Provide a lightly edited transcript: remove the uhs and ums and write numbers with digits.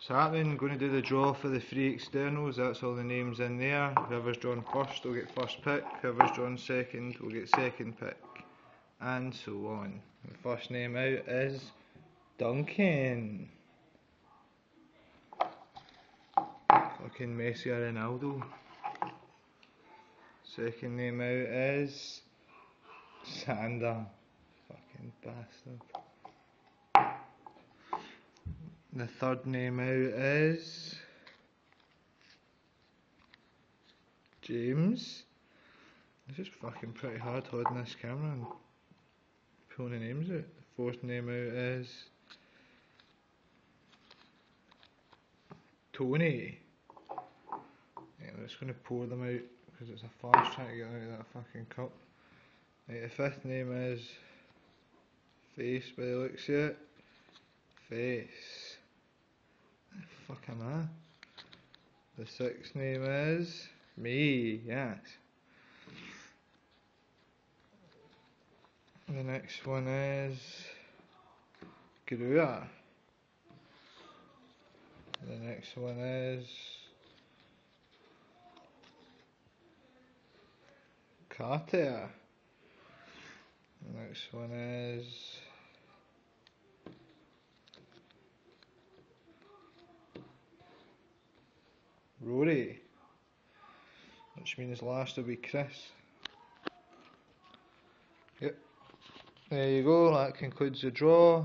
What's happening? Going to do the draw for the three externals. That's all the names in there. Whoever's drawn first will get first pick. Whoever's drawn second will get second pick, and so on. The first name out is Duncan. Fucking Messi or Ronaldo. Second name out is Sander. Fucking bastard. The third name out is James. It's just fucking pretty hard holding this camera and pulling the names out. The fourth name out is Tony. Yeah, I'm just going to pour them out because it's a farce trying to get out of that fucking cup. Right, the fifth name is Face by the looks of it. Face. The fuck am I? The sixth name is me, yes. The next one is Grua. The next one is Carter. The next one is Rory, which means last will be Chris. Yep, there you go, that concludes the draw.